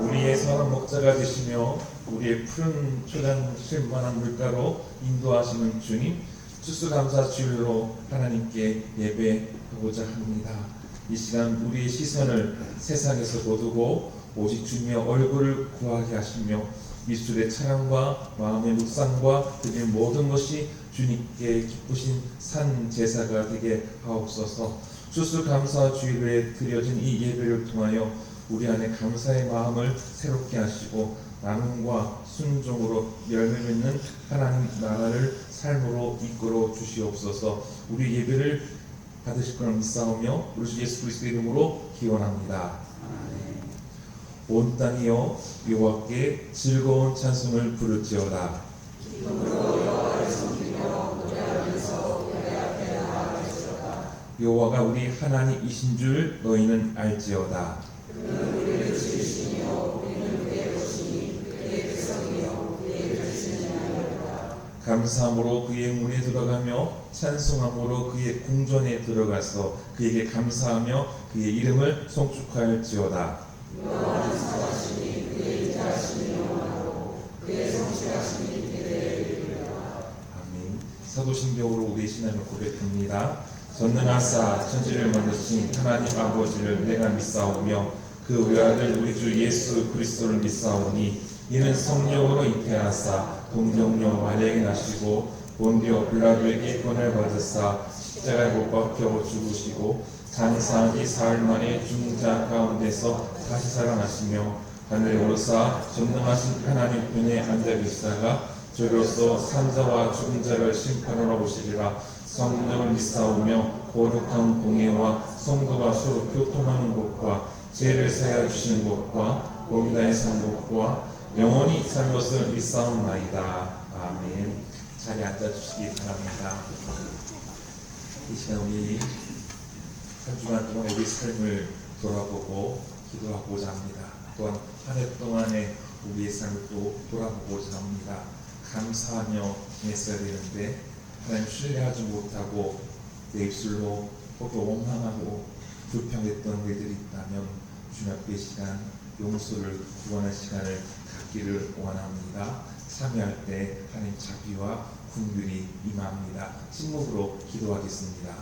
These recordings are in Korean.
우리의 선한 목자가 되시며 우리의 푸른 초장 쉴만한 물가로 인도하시는 주님, 추수감사 주일로 하나님께 예배하고자 합니다. 이 시간 우리의 시선을 세상에서 거두고 오직 주님의 얼굴을 구하게 하시며 입술의 찬양과 마음의 묵상과 드리는 모든 것이 주님께 기쁘신 산 제사가 되게 하옵소서. 추수감사 주일에 드려진 이 예배를 통하여 우리 안에 감사의 마음을 새롭게 하시고 나눔과 순종으로 열매 맺는 하나님 나라를 삶으로 이끌어 주시옵소서. 우리 예배를 받으실 것을 믿사오며 우리 주 예수 그리스도의 이름으로 기원합니다. 온 땅이여 여호와께 즐거운 찬송을 부를지어다. 여호와가 우리 하나님이신 줄 너희는 알지어다. 감사함으로 그의 문에 들어가며 찬송함으로 그의 궁전에 들어가서 그에게 감사하며 그의 이름을 송축하였지어다. 아멘. 사도신경으로 우리의 신앙을 고백합니다. 전능하사 천지를 만드신 하나님 아버지를 내가 믿사오며 그 외아들 우리 주 예수 그리스도를 믿사오니 이는 성령으로 잉태하사 동정녀 마리아에게 나시고 본디오 빌라도에게 권을 받으사 십자가에 못 박혀 죽으시고 장사한 지 사흘 만에 죽은 자 가운데서 다시 살아나시며 하늘에 오르사 전능하신 하나님 편에 앉아 계시다가 저로서 산자와 죽은 자를 심판하러 오시리라. 성령을 믿사오며 거룩한 공예와 성도가 서로 교통하는 것과 죄를 사하여 주시는 것과 복음다의 산 것과 영원히 살 것을 믿사옵나이다. 아멘. 자리에 앉아주시기 바랍니다. 이 시간 우리 한 주간 동안 우리 삶을 돌아보고 기도하고자 합니다. 또한 한 해 동안의 우리의 삶을 또 돌아보고자 합니다. 감사하며 지냈어야 되는데 하나님 신뢰하지 못하고 내 입술로 혹은 원망하고 불평했던 일들이 있다면 주님 앞에 시간 용서를 구하는 시간을 갖기를 원합니다. 참여할 때 하나님 자비와 긍휼이 임합니다. 침묵으로 기도하겠습니다.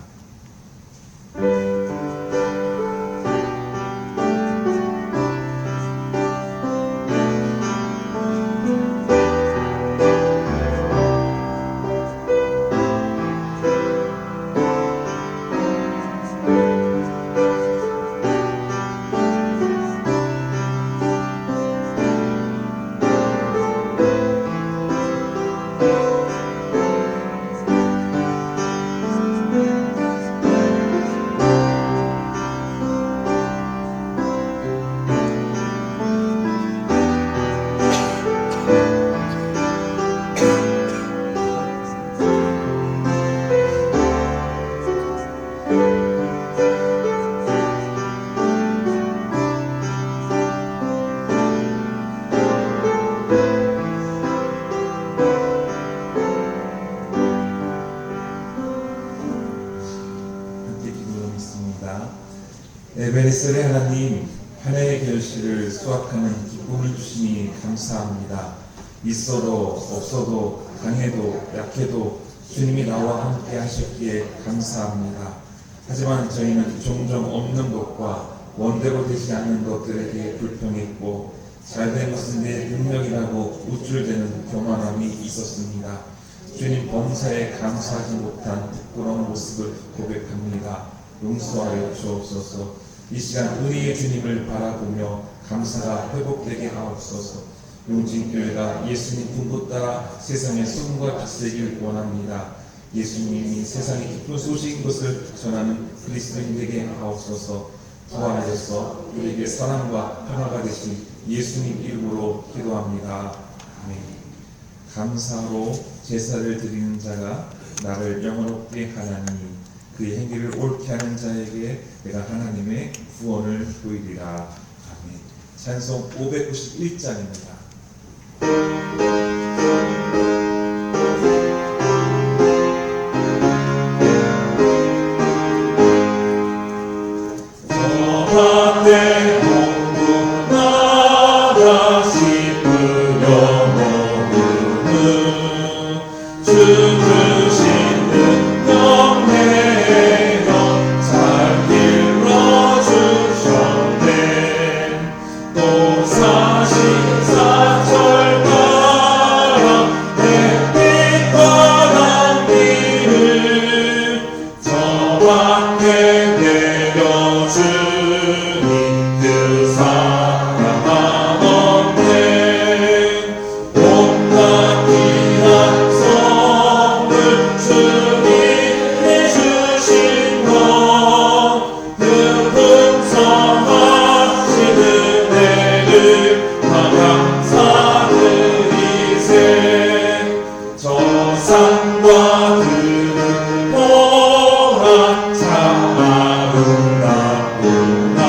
에베네셀의 하나님, 한 해의 결실을 수확하는 기쁨을 주시니 감사합니다. 있어도 없어도 강해도 약해도 주님이 나와 함께 하셨기에 감사합니다. 하지만 저희는 종종 없는 것과 원대로 되지 않는 것들에 불평했고 잘된 것은 내 능력이라고 우쭐대는 교만함이 있었습니다. 주님 범사에 감사하지 못한 부끄러운 모습을 고백합니다. 용서하여 주옵소서. 이 시간 은혜의 주님을 바라보며 감사가 회복되게 하옵소서. 용진교회가 예수님 분부 따라 세상에 소금과 빛이 되길 원합니다. 예수님이 세상에 기쁜 소식인 것을 전하는 그리스도인 되게 하옵소서. 부활하셔서 우리에게 사랑과 평화가 되신 예수님 이름으로 기도합니다. 아멘. 감사로 제사를 드리는 자가 나를 영원롭게 하나니 그의 행위를 옳게 하는 자에게 내가 하나님의 구원을 보이리라. 아멘. 찬송 591장입니다. 내려주니 그 사랑 없네. 온갖 귀한 선물 주님이 주신 것 그 풍성하신 은혜를 다 감사드리세. 저 산과 들은 보라 참 아름답구나.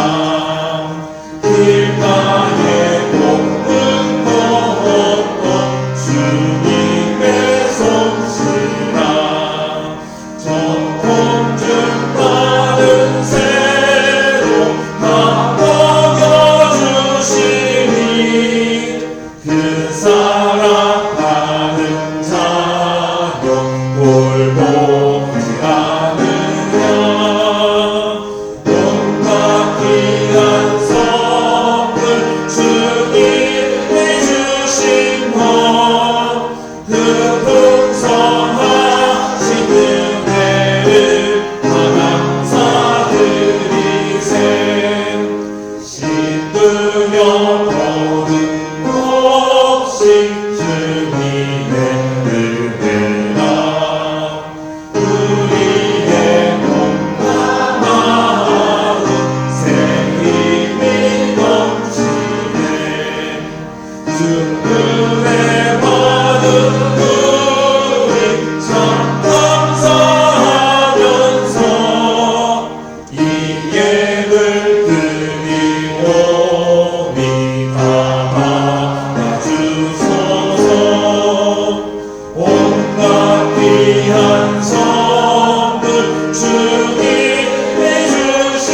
길가에 볶은 것도 주님의 솜씨라. 저 공중 마른 새로 다 먹여주시니 그 사랑하는 자녀 돌보지 않으랴. 온갖 귀한 선물 주님이 주신 것 그 풍성하신 은혜를 다 감사드리세. 신들여 보는 곡식 주님의 은혜라. 우리의 몸과 마음 새 힘이 넘치네. 주 은혜 받은 우리 참 감사하면서 이 예를 드리오니 다 받아주소서. 온갖 귀한 선물 주님이 주신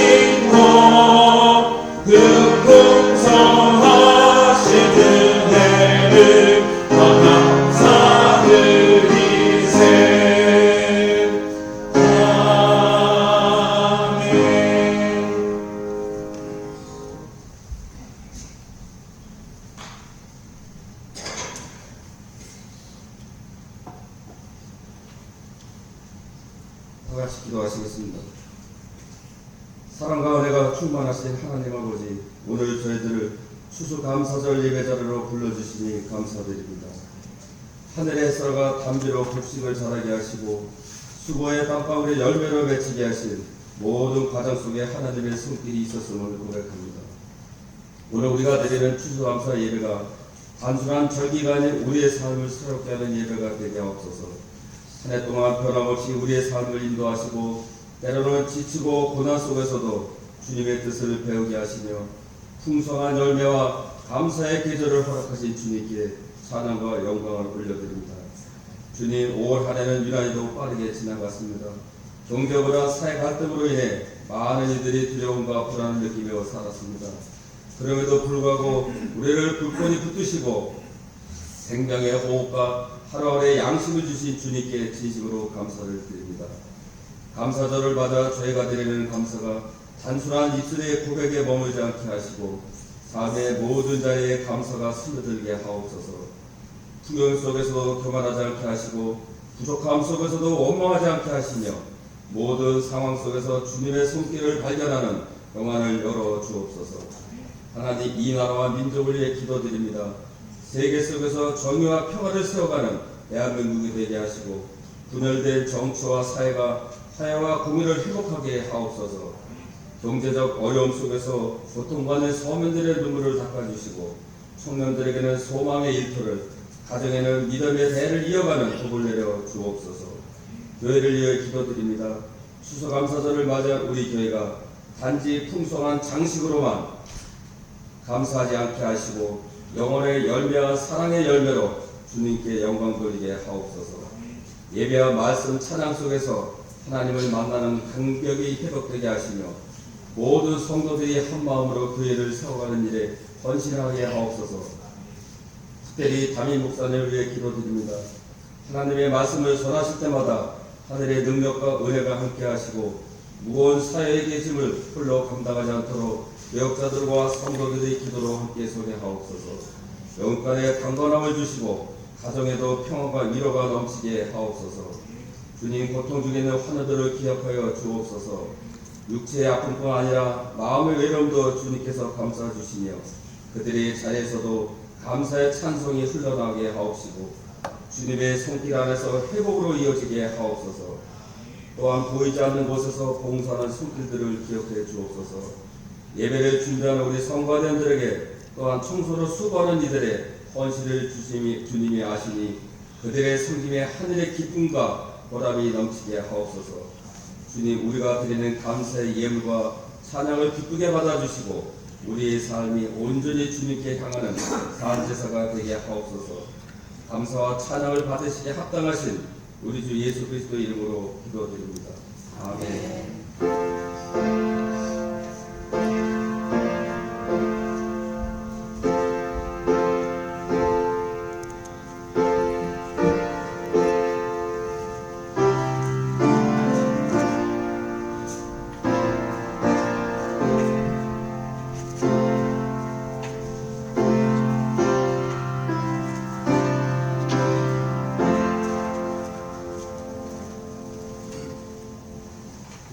것 그 풍성하신 은혜를 다 감사드리세. 아멘. 다 같이 기도하시겠습니다. 사랑과 은혜가 충만하신 하나님 아버지, 오늘 저희들을 추수감사절 예배자리로 불러주시니 감사드립니다. 하늘의 햇살과 담비로 곡식을 자라게 하시고 수고의 땀방울에 열매로 맺히게 하신 모든 과정 속에 하나님의 손길이 있었음을 고백합니다. 오늘 우리가 드리는 추수감사 예배가 단순한 절기가 아닌 우리의 삶을 새롭게 하는 예배가 되게 하옵소서. 한 해 동안 변함없이 우리의 삶을 인도하시고 때로는 지치고 고난 속에서도 주님의 뜻을 배우게 하시며 풍성한 열매와 감사의 계절을 허락하신 주님께 찬양과 영광을 올려드립니다. 주님, 5월 한 해는 유난히도 빠르게 지나갔습니다. 경제보다 사회 갈등으로 인해 많은 이들이 두려움과 불안을 느끼며 살았습니다. 그럼에도 불구하고 우리를 굳건히 붙드시고 생명의 호흡과 하루하루의 양식을 주신 주님께 진심으로 감사를 드립니다. 감사절을 맞아 저희가 드리는 감사가 단순한 입술의 고백에 머물지 않게 하시고 삶의 모든 자리에 감사가 스며들게 하옵소서. 풍경 속에서도 교만하지 않게 하시고 부족함 속에서도 원망하지 않게 하시며 모든 상황 속에서 주님의 손길을 발견하는 영안을 열어 주옵소서. 하나님, 이 나라와 민족을 위해 기도드립니다. 세계 속에서 정의와 평화를 세워가는 대한민국이 되게 하시고 분열된 정치와 사회가 화해와 공의를 회복하게 하옵소서. 경제적 어려움 속에서 고통받는 서민들의 눈물을 닦아주시고 청년들에게는 소망의 일터를, 가정에는 믿음의 대를 이어가는 복을 내려 주옵소서. 교회를 위해 기도드립니다. 추수감사절을 맞아 우리 교회가 단지 풍성한 장식으로만 감사하지 않게 하시고 영혼의 열매와 사랑의 열매로 주님께 영광 돌리게 하옵소서. 예배와 말씀 찬양 속에서 하나님을 만나는 간격이 회복되게 하시며 모든 성도들이 한마음으로 교회를 세워가는 일에 헌신하게 하옵소서. 특별히 담임 목사님을 위해 기도드립니다. 하나님의 말씀을 전하실 때마다 하늘의 능력과 은혜가 함께 하시고 무거운 사회의 계심을 홀로 감당하지 않도록 개혁자들과 성도들의 기도로 함께 서게 하옵소서. 영간에 강건함을 주시고 가정에도 평안과 위로가 넘치게 하옵소서. 주님, 고통 중에 있는 환우들을 기억하여 주옵소서. 육체의 아픔뿐 아니라 마음의 외로움도 주님께서 감싸 주시며 그들의 자리에서도 감사의 찬송이 흘러나오게 하옵시고 주님의 손길 안에서 회복으로 이어지게 하옵소서. 또한 보이지 않는 곳에서 봉사하는 손길들을 기억해 주옵소서. 예배를 준비하는 우리 성가대원들에게 또한 청소를 수고하는 이들의 헌신을 주님이 아시니 그들의 섬김에 하늘의 기쁨과 보람이 넘치게 하옵소서. 주님, 우리가 드리는 감사의 예물과 찬양을 기쁘게 받아주시고 우리의 삶이 온전히 주님께 향하는 산제사가 되게 하옵소서. 감사와 찬양을 받으시기에 합당하신 우리 주 예수 그리스도 이름으로 기도드립니다. 아멘.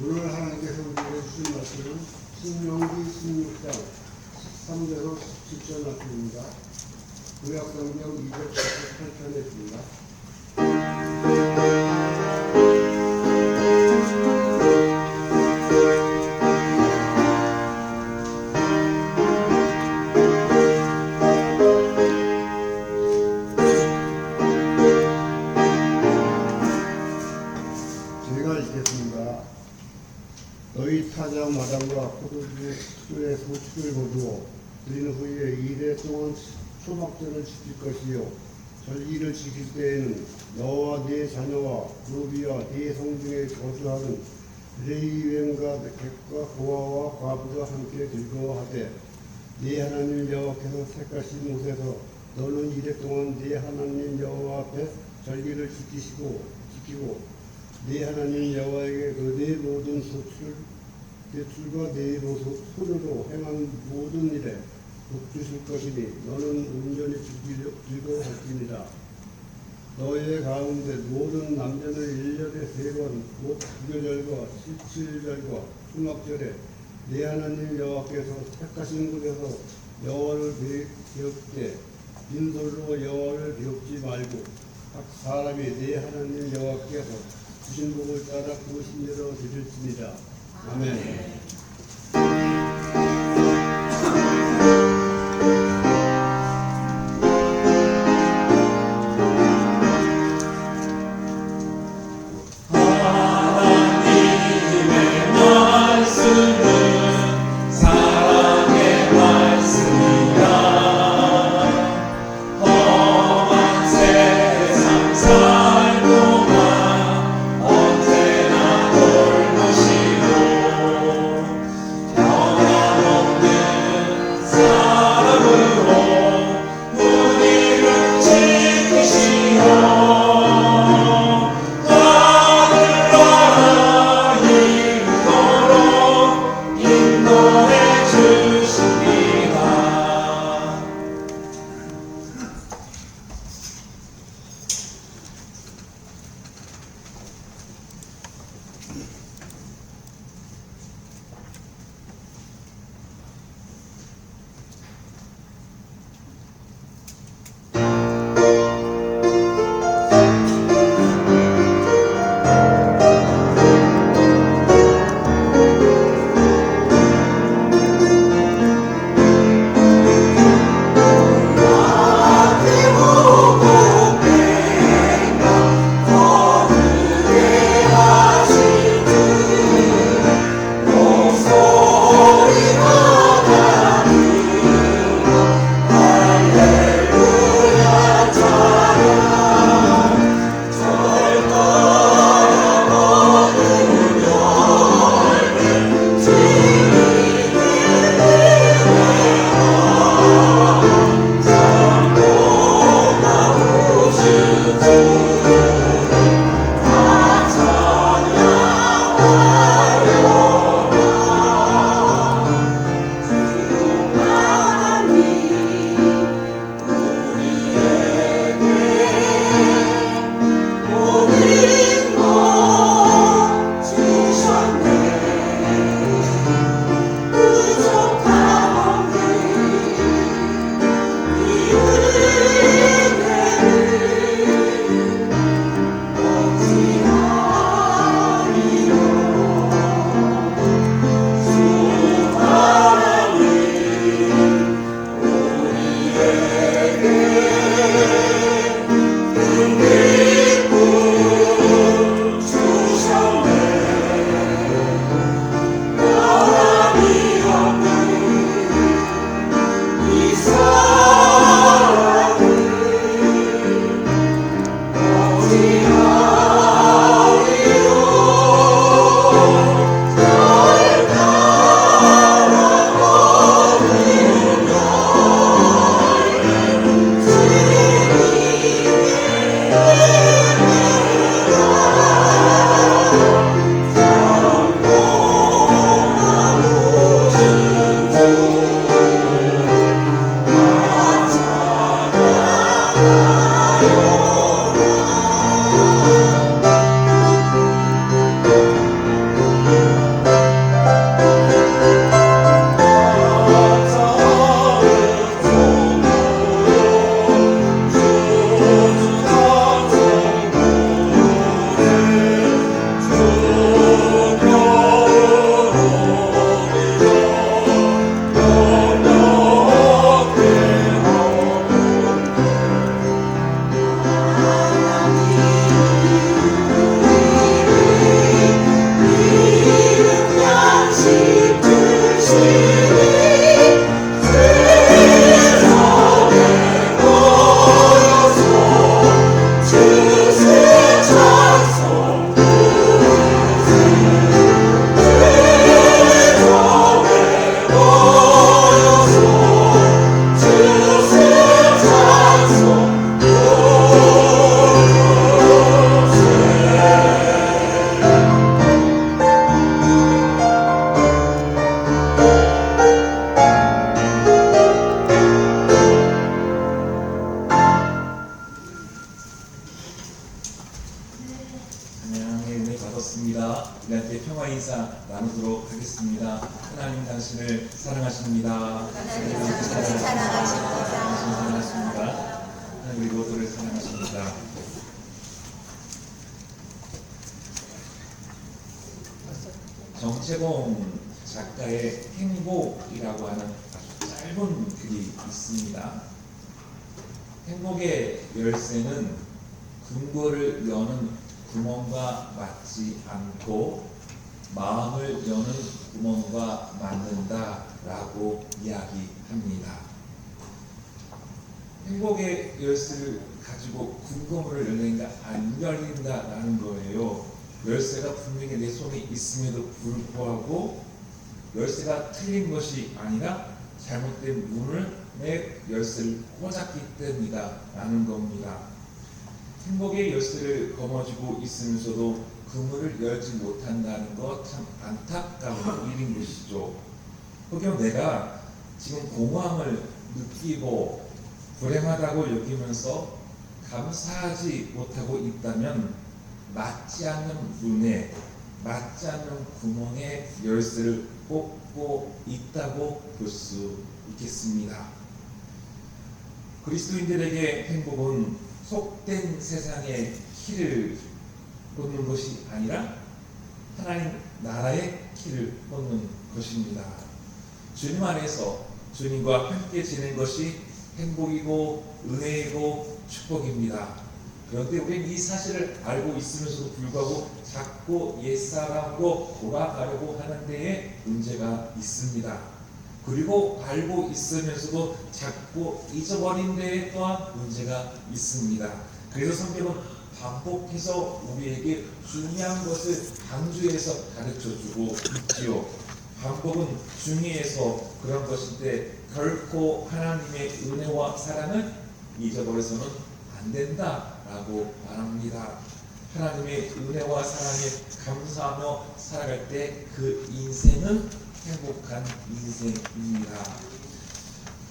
오늘 하나님께서 우리에게 주신 말씀은 신명기 16장 13절로 17절 말씀입니다. 구약성경 248편에 있습니다. 제가 읽겠습니다. 너희 타작 마당과 포도주의 소출을 거두어 드린 후에 2대 동안 초막절을 지킬 것이요 절기를 지킬 때에는 너와 네 자녀와 노비와 네 성중에 거주하는 레위인과 객과 고아와 과부가 함께 즐거워하되 네 하나님 여호와께서 택하신 곳에서 너는 2대 동안 네 하나님 여호와 앞에 절기를 지키고 네 하나님 여호와에게 네 모든 대출과 네 손으로 행한 모든 일에 복 주실 것이니 너는 온전히 즐거워할지니라. 너의 가운데 모든 남자는 1년에 3번 곧 구교절과 17절과 수막절에 네 하나님 여호와께서 택하신 곳에서 여호와를 배웁되 빈솔로 여호와를 배웁지 말고 각 사람이 네 하나님 여호와께서 주신 복을 따라 구신대로 드릴지니라. 아멘. 하나님 당신을 사랑하십니다. 하나님 당신을 사랑하십니다. 사랑하십니다. 하나님 우리 모두를 사랑하십니다. 정채봉 작가의 행복이라고 하는 아주 짧은 글이 있습니다. 행복의 열쇠는 금고를 여는 구멍과 맞지 않고 마음을 여는 구멍과 맞는다라고 이야기합니다. 행복의 열쇠를 가지고 금고문을 열린다 안 열린다라는 거예요. 열쇠가 분명히 내 손에 있음에도 불구하고 열쇠가 틀린 것이 아니라 잘못된 문을 내 열쇠를 꽂았기 때문이다 라는 겁니다. 행복의 열쇠를 거머쥐고 있으면서도 그 문을 열지 못한다는 것 참 안타까운 일인 것이죠. 혹여 내가 지금 공허함을 느끼고 불행하다고 여기면서 감사하지 못하고 있다면 맞지 않는 문에 맞지 않는 구멍에 열쇠를 꽂고 있다고 볼 수 있겠습니다. 그리스도인들에게 행복은 속된 세상의 키를 꽂는 것이 아니라 하나님 나라의 키를 꽂는 것입니다. 주님 안에서 주님과 함께 지내는 것이 행복이고 은혜이고 축복입니다. 그런데 우리는 이 사실을 알고 있으면서도 불구하고 자꾸 옛사람으로 돌아가려고 하는 데에 문제가 있습니다. 그리고 알고 있으면서도 자꾸 잊어버린 데에 또한 문제가 있습니다. 그래서 성경은 반복해서 우리에게 중요한 것을 강조해서 가르쳐주고 있지요. 반복은 중요해서 그런 것인데 결코 하나님의 은혜와 사랑을 잊어버려서는 안 된다라고 말합니다. 하나님의 은혜와 사랑에 감사하며 살아갈 때 그 인생은 행복한 인생입니다.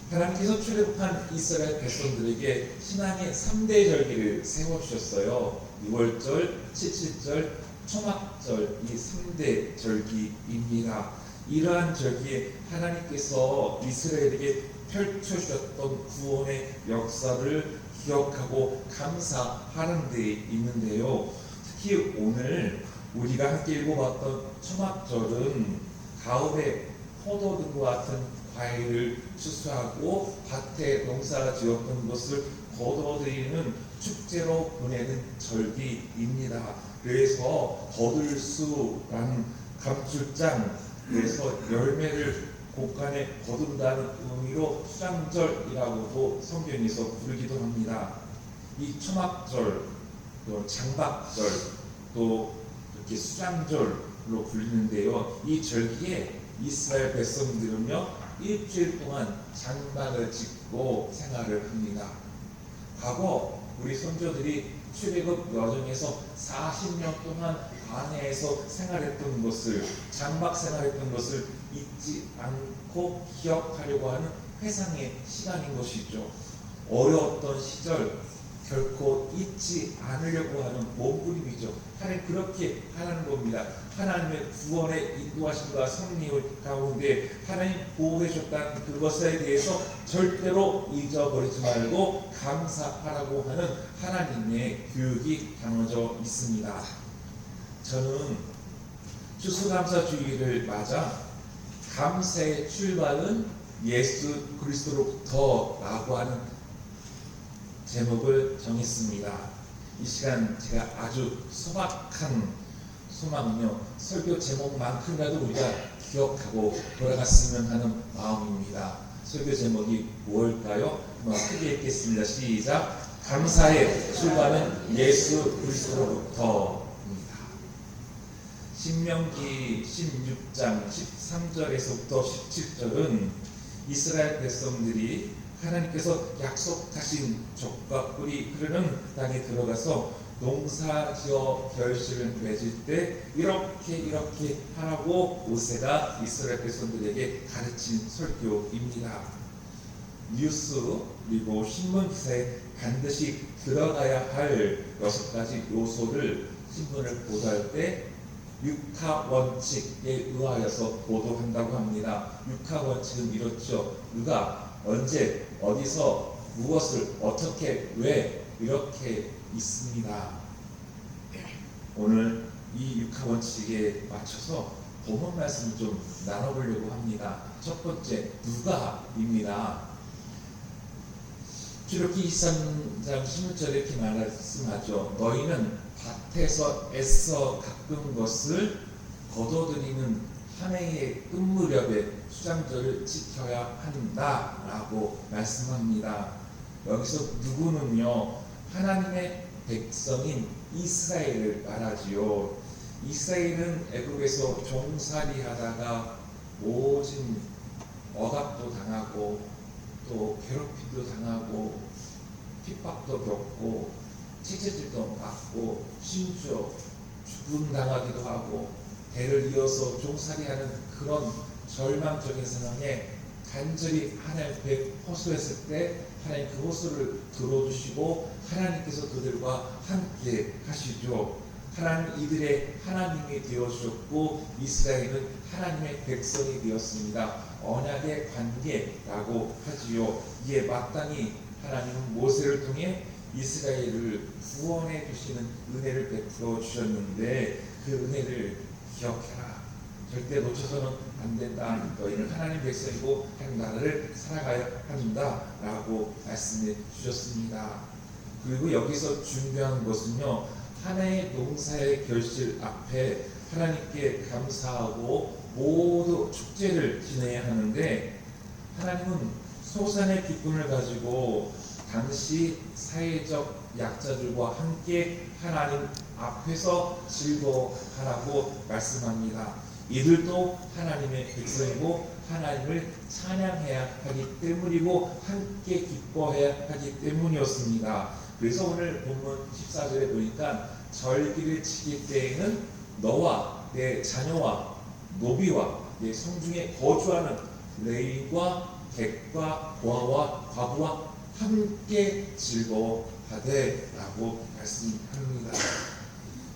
하나님께서 출애굽한 이스라엘 백성들에게 신앙의 3대 절기를 세워주셨어요. 6월절, 77절, 초막절 이 3대 절기입니다. 이러한 절기에 하나님께서 이스라엘에게 펼쳐주셨던 구원의 역사를 기억하고 감사하는 데 있는데요. 특히 오늘 우리가 함께 읽어봤던 초막절은 가을에 포도등과 같은 과일을 추수하고 밭에 농사 지었던 것을 거둬들이는 축제로 보내는 절기입니다. 그래서 거둘수라는 감출장, 그래서 열매를 곡간에 거둔다는 의미로 수장절이라고도 성경에서 부르기도 합니다. 이 초막절, 또 장박절, 또 이렇게 수장절로 불리는데요. 이 절기에 이스라엘 백성들은요 일주일 동안 장막을 짓고 생활을 합니다. 과거 우리 선조들이 출애굽 여정에서 40년 동안 광야에서 생활했던 것을, 장막 생활했던 것을 잊지 않고 기억하려고 하는 회상의 시간인 것이죠. 어려웠던 시절 결코 잊지 않으려고 하는 몸부림이죠. 하나님 그렇게 하는 겁니다. 하나님의 구원의 인도하심과 섭리 가운데 하나님 보호해 줬다는 그것에 대해서 절대로 잊어버리지 말고 감사하라고 하는 하나님의 교육이 담아져 있습니다. 저는 추수감사주의를 맞아 감사의 출발은 예수 그리스도로부터라고 하는 제목을 정했습니다. 이 시간 제가 아주 소박한 소망은요, 설교 제목만큼이라도 우리가 기억하고 돌아갔으면 하는 마음입니다. 설교 제목이 뭘까요? 크게 읽겠습니다. 시작. 감사의 출발은 예수 그리스도로부터입니다. 신명기 16장 13절에서부터 17절은 이스라엘 백성들이 하나님께서 약속하신 족과 꿀이 흐르는 땅에 들어가서 농사지어 결실을 맺을 때 이렇게 하라고 모세가 이스라엘 백성들에게 가르친 설교입니다. 뉴스 그리고 신문 기사에 반드시 들어가야 할 6가지 요소를 신문을 보도할 때 6하 원칙에 의하여서 보도한다고 합니다. 있습니다. 육하 원칙은 이렇죠. 누가 언제 어디서 무엇을 어떻게 왜 이렇게 있습니다. 오늘 이 육하 원칙에 맞춰서 본문 말씀을 좀 나눠보려고 합니다. 첫 번째 누가입니다. 출애굽기 23장 16절에 이렇게 말씀하죠. 너희는 밭에서 애써 가꾼 것을 거둬들이는 한 해의 끝 무렵에 수장절을 지켜야 한다라고 말씀합니다. 여기서 누구는요, 하나님의 백성인 이스라엘을 말하지요. 이스라엘은 애국에서 종살이하다가 모진 억압도 당하고 또 괴롭힘도 당하고 핍박도 겪고 채찍질도 맞고 심지어 죽음당하기도 하고 대를 이어서 종살이하는 그런 절망적인 상황에 간절히 하나님 앞에 호소했을 때 하나님 그 호소를 들어주시고 하나님께서 그들과 함께 하시죠. 하나님 이들의 하나님이 되어주셨고 이스라엘은 하나님의 백성이 되었습니다. 언약의 관계라고 하지요. 이에 마땅히 하나님은 모세를 통해 이스라엘을 구원해 주시는 은혜를 베풀어 주셨는데 그 은혜를 기억해라. 절대 놓쳐서는 안 된다. 너희는 하나님 백성이고 하나님 나라를 살아가야 한다라고 말씀해 주셨습니다. 그리고 여기서 중요한 것은요, 하나의 농사의 결실 앞에 하나님께 감사하고 모두 축제를 지내야 하는데 하나님은 소산의 기쁨을 가지고 당시 사회적 약자들과 함께 하나님 앞에서 즐거워하라고 말씀합니다. 이들도 하나님의 백성이고 하나님을 찬양해야 하기 때문이고 함께 기뻐해야 하기 때문이었습니다. 그래서 오늘 본문 14절에 보니까 절기를 지킬 때에는 너와 내 자녀와 노비와 내 성중에 거주하는 레위과 객과 고아와 과부와 함께 즐거워하되 라고 말씀합니다.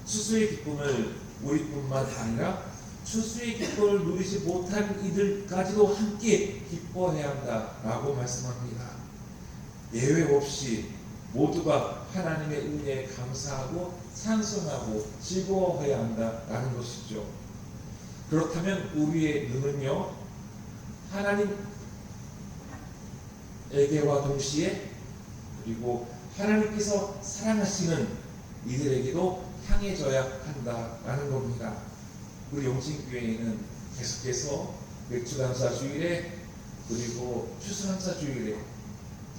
추수의 기쁨을 우리뿐만 아니라 추수의 기쁨을 누리지 못한 이들까지도 함께 기뻐해야 한다라고 말씀합니다. 예외 없이 모두가 하나님의 은혜에 감사하고 찬송하고 즐거워해야 한다라는 것이죠. 그렇다면 우리의 눈은요, 하나님에게와 동시에 그리고 하나님께서 사랑하시는 이들에게도 향해져야 한다라는 겁니다. 우리 용진교회에는 계속해서 맥주감사주일에 그리고 추수감사주일에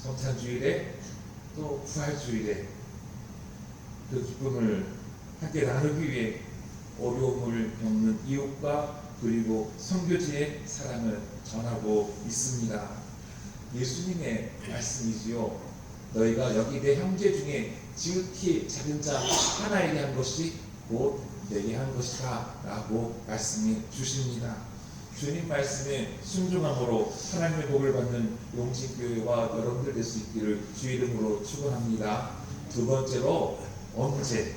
성탄주일에 또 부활주일에 그 기쁨을 함께 나누기 위해 어려움을 겪는 이웃과 그리고 선교지의 사랑을 전하고 있습니다. 예수님의 말씀이지요. 너희가 여기 내 형제 중에 지극히 작은 자 하나에게 한 것이 곧 내게 한 것이다 라고 말씀해 주십니다. 주님 말씀에 순종함으로 하나님의 복을 받는 용진교회와 여러분들 될 수 있기를 주 이름으로 축원합니다. 두 번째로 언제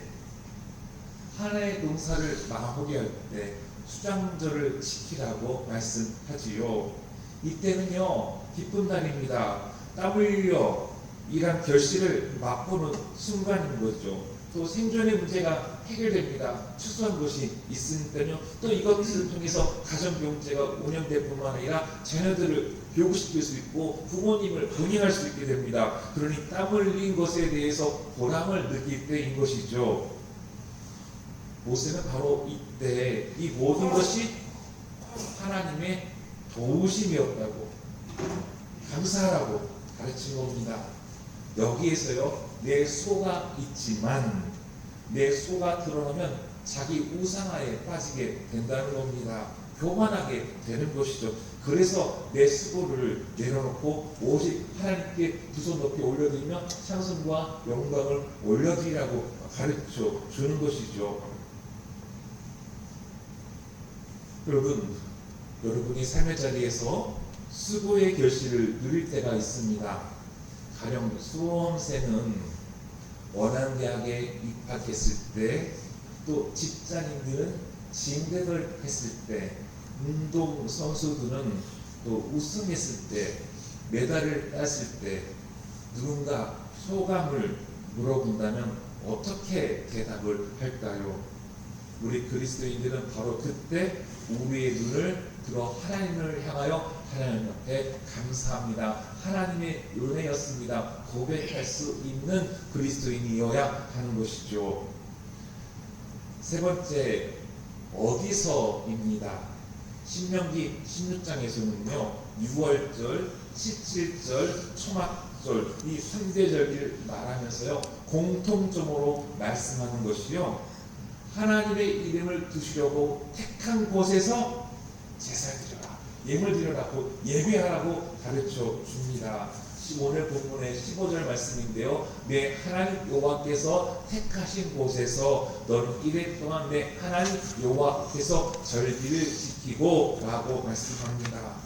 하나의 농사를 마무리할 때 수장절을 지키라고 말씀하지요. 이때는요 기쁜 날입니다. 땀 흘려 일한 결실을 맛보는 순간인 거죠. 또 생존의 문제가 해결됩니다. 추수한 것이 있으니까요. 또 이것을 통해서 가정 경제가 운영될 뿐만 아니라 자녀들을 교육시킬 수 있고 부모님을 본인할 수 있게 됩니다. 그러니 땀 흘린 것에 대해서 보람을 느낄 때인 것이죠. 모세는 바로 이때 이 모든 것이 하나님의 도우심이었다고 감사하라고 가르친 겁니다. 여기에서요 내 수고가 있지만 내 수고가 드러나면 자기 우상화에 빠지게 된다는 겁니다. 교만하게 되는 것이죠. 그래서 내 수고를 내려놓고 오직 하나님께 두 손 높이 올려드리며 찬송과 영광을 올려드리라고 가르쳐 주는 것이죠. 여러분이 삶의 자리에서 수고의 결실을 누릴 때가 있습니다. 가령 수험생은 원하는 대학에 입학했을 때, 또 직장인들은 진급을 했을 때, 운동 선수들은 또 우승했을 때, 메달을 땄을 때 누군가 소감을 물어본다면 어떻게 대답을 할까요? 우리 그리스도인들은 바로 그때 우리의 눈을 들어 하나님을 향하여 하나님 앞에 감사합니다, 하나님의 은혜였습니다 고백할 수 있는 그리스도인이어야 하는 것이죠. 세 번째, 어디서입니다. 신명기 16장에서는요 6월절, 17절, 초막절 이 3대절기를 말하면서요 공통점으로 말씀하는 것이요 하나님의 이름을 두시려고 택한 곳에서 제사를 드려라, 예물 드려라고 예배하라고 가르쳐 줍니다. 오늘 본문의 15절 말씀인데요 내 하나님 여호와께서 택하신 곳에서 너는 이래 동안 내 하나님 여호와 앞에서 절기를 지키고 라고 말씀합니다.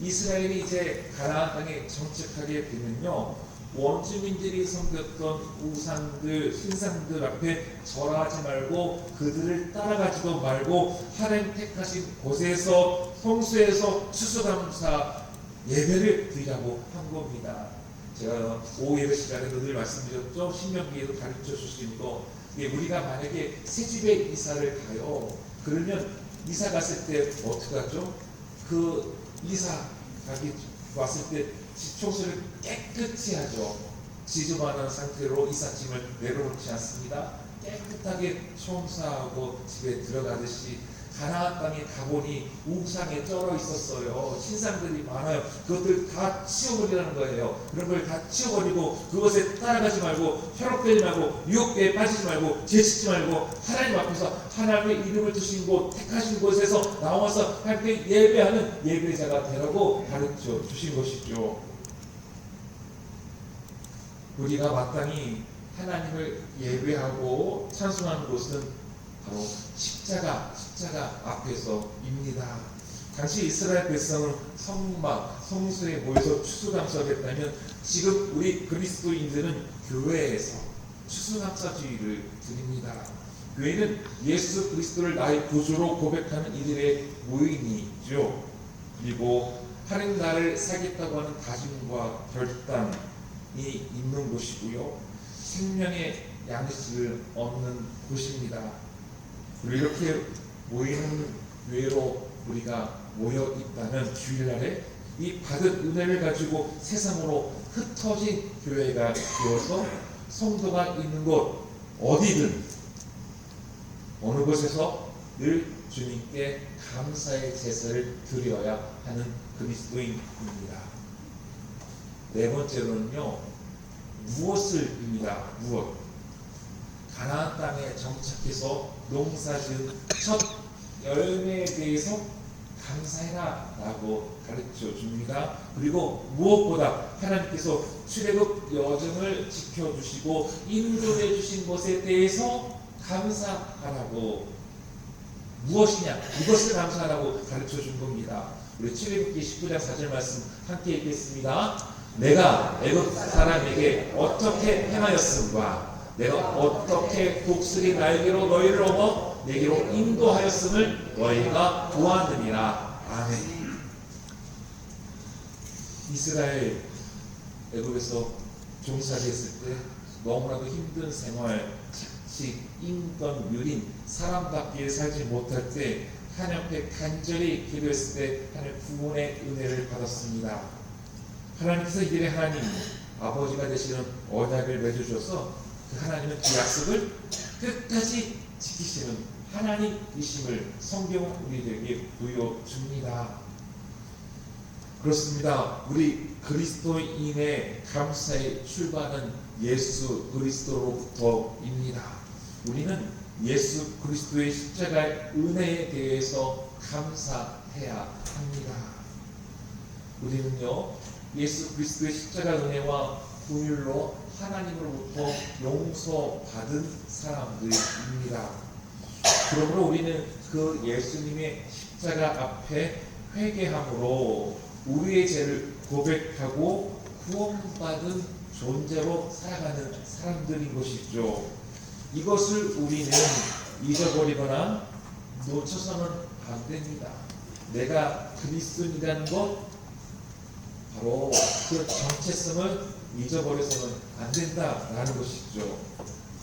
이스라엘이 이제 가나안 땅에 정착하게 되면요 원주민들이 섬겼던 우상들, 신상들 앞에 절하지 말고 그들을 따라가지도 말고 하나님 택하신 곳에서 성소에서 추수감사 예배를 드리라고 한 겁니다. 제가 오후 예배 시간에도 늘 말씀드렸죠. 신명기에도 가르쳐 주신 거, 우리가 만약에 새 집에 이사를 가요. 그러면 이사 갔을 때 어떻게 하죠? 그 이사 가기 왔을 때 집 청소를 깨끗이 하죠. 지저분한 상태로 이삿짐을 내려놓지 않습니다. 깨끗하게 청소하고 집에 들어가듯이 가나안 땅에 가보니 우상에 쩔어 있었어요. 신상들이 많아요. 그것들 다 치워버리라는 거예요. 그런 걸 다 치워버리고 그것에 따라가지 말고 혈압되지 말고 유혹에 빠지지 말고 죄짓지 말고 하나님 앞에서 하나님의 이름을 두신 곳, 택하신 곳에서 나와서 하나님께 예배하는 예배자가 되라고 가르쳐 주신 것이죠. 우리가 마땅히 하나님을 예배하고 찬송하는 곳은 바로 십자가 앞에서입니다. 당시 이스라엘 백성은 성소에 모여서 추수감사했다면 지금 우리 그리스도인들은 교회에서 추수감사주의를 드립니다. 교회는 예수 그리스도를 나의 구주로 고백하는 이들의 모임이죠. 그리고 하나님 나를 살겠다고 하는 다짐과 결단이 있는 곳이고요. 생명의 양식을 얻는 곳입니다. 그리고 이렇게 모이는 교회로 우리가 모여 있다면 주일날에 이 받은 은혜를 가지고 세상으로 흩어진 교회가 되어서 성도가 있는 곳 어디든 어느 곳에서 늘 주님께 감사의 제사를 드려야 하는 그리스도인입니다. 네 번째로는요 무엇을입니다. 무엇. 가나안 땅에 정착해서 농사지은 첫 열매에 대해서 감사해라 라고 가르쳐 줍니다. 그리고 무엇보다 하나님께서 출애굽 여정을 지켜주시고 인도해 주신 것에 대해서 감사하라고, 무엇이냐 이것을 감사하라고 가르쳐 준 겁니다. 우리 출애굽기 19장 4절 말씀 함께 읽겠습니다. 내가 애굽 사람에게 어떻게 행하였음과 내가 어떻게 독수리 날개로 너희를 업어 내게로 인도하였음을 너희가 보았느니라. 아멘. 이스라엘 애굽에서 종살이했을 때 너무나도 힘든 생활, 착취, 인권, 유린, 사람답게 살지 못할 때 하나님 앞에 간절히 기도했을 때 하나님 구원의 은혜를 받았습니다. 하나님께서 이들의 하나님 아버지가 되시는 언약을 맺어주셔서 그 하나님은 그 약속을 끝까지 지키시는 하나님이심을 성경은 우리에게 보여줍니다. 그렇습니다. 우리 그리스도인의 감사의 출발은 예수 그리스도로부터입니다. 우리는 예수 그리스도의 십자가의 은혜에 대해서 감사해야 합니다. 우리는요 예수 그리스도의 십자가 은혜와 긍휼로 하나님으로부터 용서받은 사람들입니다. 그러므로 우리는 그 예수님의 십자가 앞에 회개함으로 우리의 죄를 고백하고 구원받은 존재로 살아가는 사람들인 것이죠. 이것을 우리는 잊어버리거나 놓쳐서는 안 됩니다. 내가 그리스도인이라는 것, 바로 그 정체성을 잊어버려서는 안 된다라는 것이죠.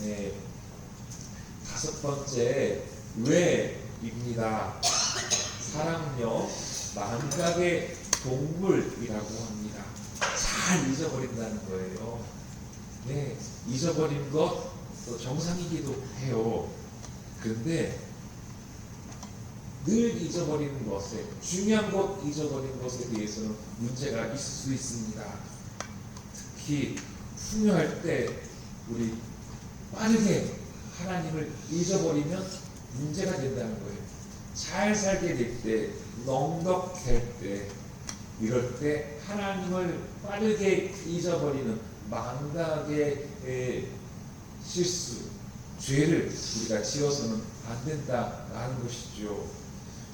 네. 다섯 번째, 왜입니다. 사람은요, 망각의 동물이라고 합니다. 잘 잊어버린다는 거예요. 네, 잊어버린 것 정상이기도 해요. 그런데 늘 잊어버리는 것에, 중요한 것 잊어버리는 것에 대해서는 문제가 있을 수 있습니다. 특히 풍요할 때 우리 빠르게 하나님을 잊어버리면 문제가 된다는 거예요. 잘 살게 될 때, 넉넉할 때, 이럴 때 하나님을 빠르게 잊어버리는 망각의 실수, 죄를 우리가 지어서는 안 된다라는 것이죠.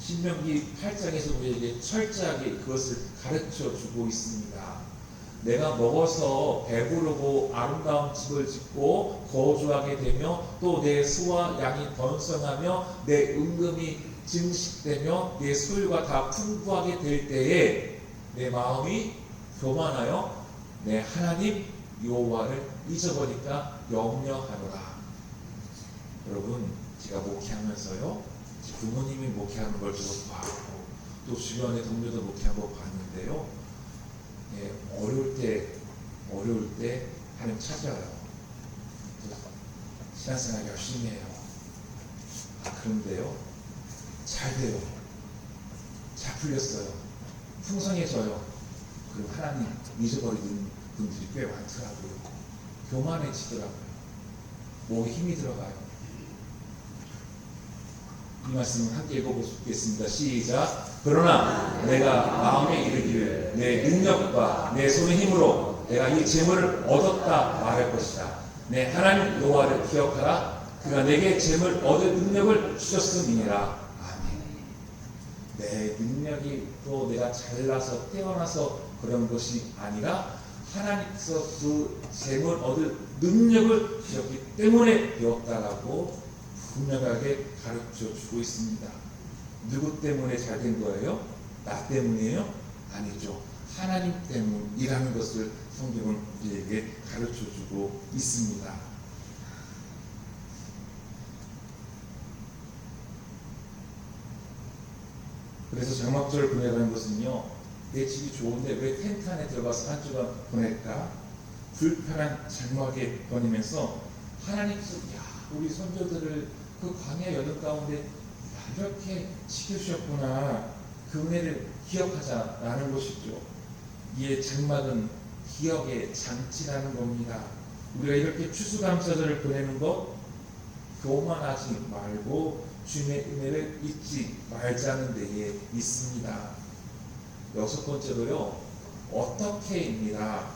신명기 8장에서 우리에게 철저하게 그것을 가르쳐 주고 있습니다. 내가 먹어서 배부르고 아름다운 집을 짓고 거주하게 되며 또 내 소와 양이 번성하며 내 은금이 증식되며 내 소유가 다 풍부하게 될 때에 내 마음이 교만하여 내 하나님 여호와를 잊어버릴까 염려하노라. 여러분, 제가 목회하면서요, 부모님이 목회하는 걸 저도 봤고 또 주변의 동료도 목회한 거 봤는데요, 어려울 때 하나님 찾아요. 신앙생활 열심히 해요. 그런데요, 잘 돼요. 잘 풀렸어요. 풍성해져요. 그리고 하나님 잊어버리는 분들이 꽤 많더라고요. 교만해지더라고요. 목에 힘이 들어가요. 이 말씀을 함께 읽어보겠습니다. 시작. 그러나 내가 마음에 이르기를 내 능력과 내 손의 힘으로 내가 이 재물을 얻었다 말할 것이다. 내 하나님 여호와를 기억하라. 그가 내게 재물 얻을 능력을 주셨음이니라. 아멘. 내 능력이 또 내가 잘나서 태어나서 그런 것이 아니라 하나님께서 그 재물 얻을 능력을 주셨기 때문에 되었다라고 분명하게 가르쳐 주고 있습니다. 누구 때문에 잘 된 거예요? 나 때문이에요? 아니죠. 하나님 때문이라는 것을 성경은 우리에게 가르쳐 주고 있습니다. 그래서 장막절을 보내라는 것은요, 내 집이 좋은데 왜 텐트 안에 들어가서 한 주간 보낼까? 불편한 장막에 보내면서 하나님께서 우리 선조들을 그 광야 여름 가운데 이렇게 지켜주셨구나, 그 은혜를 기억하자라는 것이죠. 이에 장막은 기억의 장치라는 겁니다. 우리가 이렇게 추수감사절을 보내는 것, 교만하지 말고 주님의 은혜를 잊지 말자는 데에 있습니다. 여섯 번째로요, 어떻게입니다.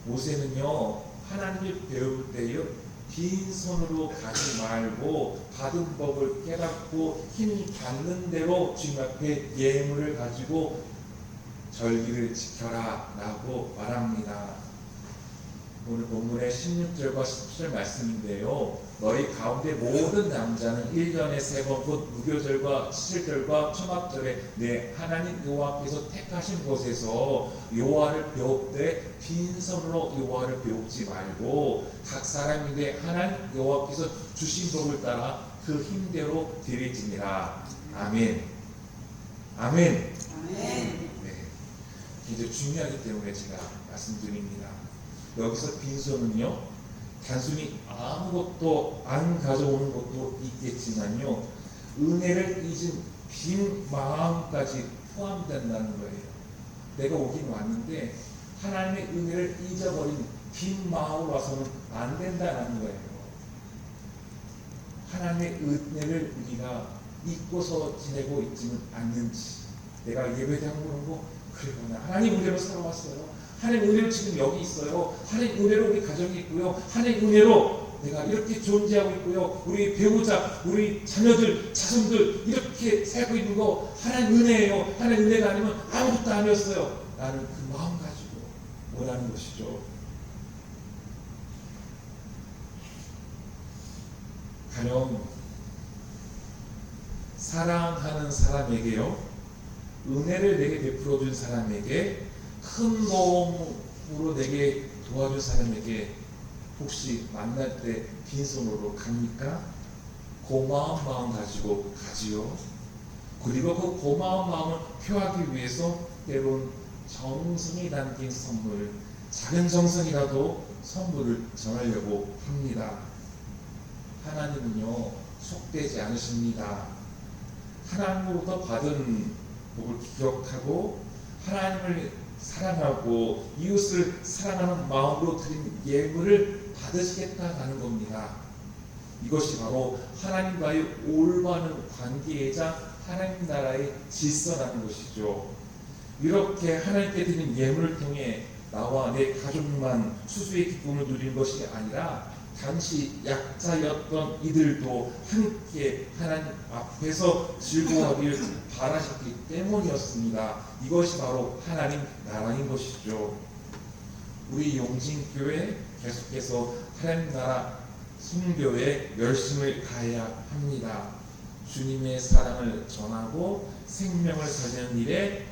모세는요, 하나님을 배울 때요, 빈손으로 가지 말고 받은 법을 깨닫고 힘 닿는 대로 주님 앞에 예물을 가지고 절기를 지켜라 라고 말합니다. 오늘 본문의 16절과 17절 말씀인데요, 너희 가운데 모든 남자는 1년에 3번 곧 무교절과 7절과 초막절에 내 하나님 여호와께서 택하신 곳에서 여호와를 배웁되 빈손으로 여호와를 배우지 말고 각 사람이 내 하나님 여호와께서 주신 법을 따라 그 힘대로 드리지니라. 아멘. 아멘. 아멘. 네, 이제 중요하기 때문에 제가 말씀드립니다. 여기서 빈손은요, 단순히 아무것도 안 가져오는 것도 있겠지만요, 은혜를 잊은 빈 마음까지 포함된다는 거예요. 내가 오긴 왔는데 하나님의 은혜를 잊어버린 빈 마음으로 와서는 안 된다는 거예요. 하나님의 은혜를 우리가 잊고서 지내고 있지는 않는지, 내가 예배당 보는 거, 그러구나, 하나님 은혜로 살아왔어요. 하나님 은혜로 지금 여기 있어요. 하나님 은혜로 우리 가정이 있고요. 하나님 은혜로 내가 이렇게 존재하고 있고요. 우리 배우자, 우리 자녀들, 자손들 이렇게 살고 있는 거 하나님 은혜예요. 하나님 은혜가 아니면 아무것도 아니었어요. 나는 그 마음 가지고 원하는 것이죠. 가령 사랑하는 사람에게요, 은혜를 내게 베풀어 준 사람에게, 큰 도움으로 내게 도와준 사람에게 혹시 만날 때 빈손으로 갑니까? 고마운 마음 가지고 가지요. 그리고 그 고마운 마음을 표하기 위해서 때론 정성이 담긴 선물, 작은 정성이라도 선물을 전하려고 합니다. 하나님은요, 속되지 않으십니다. 하나님으로부터 받은 복을 기억하고 하나님을 사랑하고 이웃을 사랑하는 마음으로 드린 예물을 받으시겠다는 겁니다. 이것이 바로 하나님과의 올바른 관계이자 하나님 나라의 질서라는 것이죠. 이렇게 하나님께 드린 예물을 통해 나와 내 가족만 추수의 기쁨을 누리는 것이 아니라 당시 약자였던 이들도 함께 하나님 앞에서 즐거워하기를 바라셨기 때문이었습니다. 이것이 바로 하나님 나라인 것이죠. 우리 용진교회 계속해서 하나님 나라 선교에 열심을 다해야 합니다. 주님의 사랑을 전하고 생명을 살리는 일에,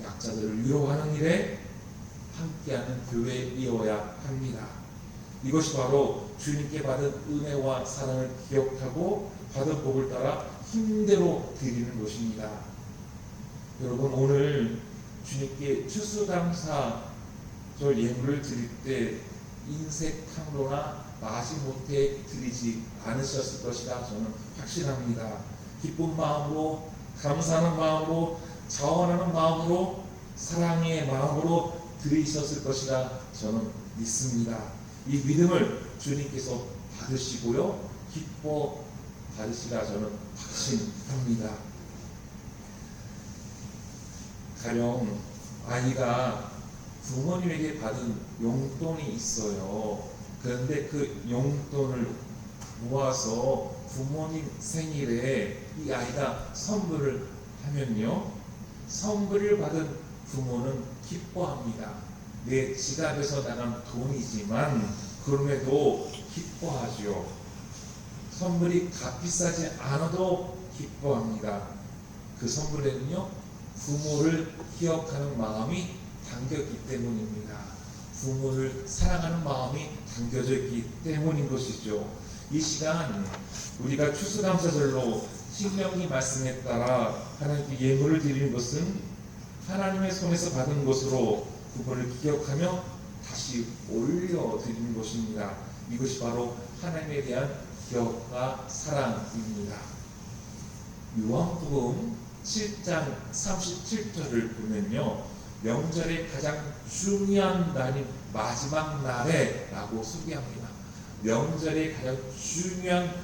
약자들을 위로하는 일에 함께하는 교회이어야 합니다. 이것이 바로 주님께 받은 은혜와 사랑을 기억하고 받은 복을 따라 힘대로 드리는 것입니다. 여러분, 오늘 주님께 추수감사절 예물을 드릴 때 인색함로나 마지못해 드리지 않으셨을 것이라 저는 확신합니다. 기쁜 마음으로, 감사하는 마음으로, 자원하는 마음으로, 사랑의 마음으로 드리셨을 것이라 저는 믿습니다. 이 믿음을 주님께서 받으시고요, 기뻐 받으시라 저는 확신합니다. 가령 아이가 부모님에게 받은 용돈이 있어요. 그런데 그 용돈을 모아서 부모님 생일에 이 아이가 선물을 하면요, 선물을 받은 부모는 기뻐합니다. 내 지갑에서 나간 돈이지만 그럼에도 기뻐하죠. 선물이 값비싸지 않아도 기뻐합니다. 그 선물에는요, 부모를 기억하는 마음이 담겼기 때문입니다. 부모를 사랑하는 마음이 담겨져 있기 때문인 것이죠. 이 시간 우리가 추수감사절로 신명기 말씀에 따라 하나님께 예물을 드리는 것은 하나님의 손에서 받은 것으로 그분을 기억하며 다시 올려드리는 것입니다. 이것이 바로 하나님에 대한 기억과 사랑입니다. 요한복음 7장 37절을 보면요, 명절의 가장 중요한 날인 마지막 날에 라고 소개합니다. 명절의 가장 중요한,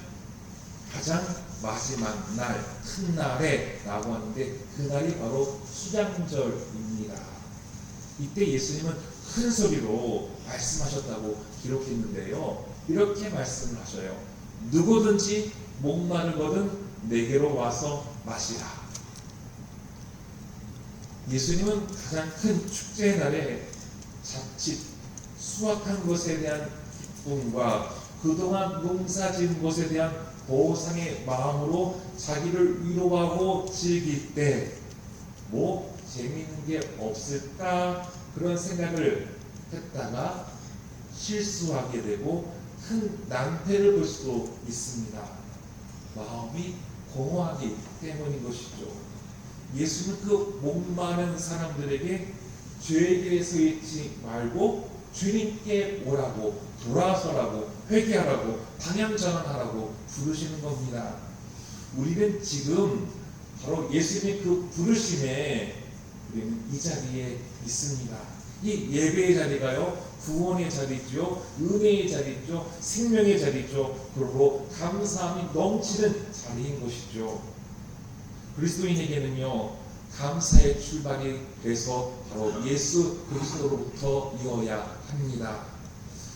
가장 마지막 날, 큰 날에 라고 하는데 그날이 바로 수장절입니다. 이때 예수님은 큰 소리로 말씀하셨다고 기록했는데요, 이렇게 말씀을 하셔요. 누구든지 목마르거든 내게로 와서 마시라. 예수님은 가장 큰 축제의 날에 자칫 수확한 것에 대한 기쁨과 그동안 농사진 것에 대한 보상의 마음으로 자기를 위로하고 즐길 때 뭐 재미있는 게 없을까 그런 생각을 했다가 실수하게 되고 큰 낭패를 볼 수도 있습니다. 마음이 공허하기 때문인 것이죠. 예수는 그 목마른 사람들에게 죄의 길에 서 있지 말고 주님께 오라고, 돌아서라고, 회개하라고, 방향 전환하라고 부르시는 겁니다. 우리는 지금 바로 예수님의 그 부르심에 우리는 이 자리에 있습니다. 이 예배의 자리가요, 구원의 자리죠, 은혜의 자리죠, 생명의 자리죠, 그리고 감사함이 넘치는 자리인 것이죠. 그리스도인에게는요, 감사의 출발이 돼서 바로 예수 그리스도로부터 이어야 합니다.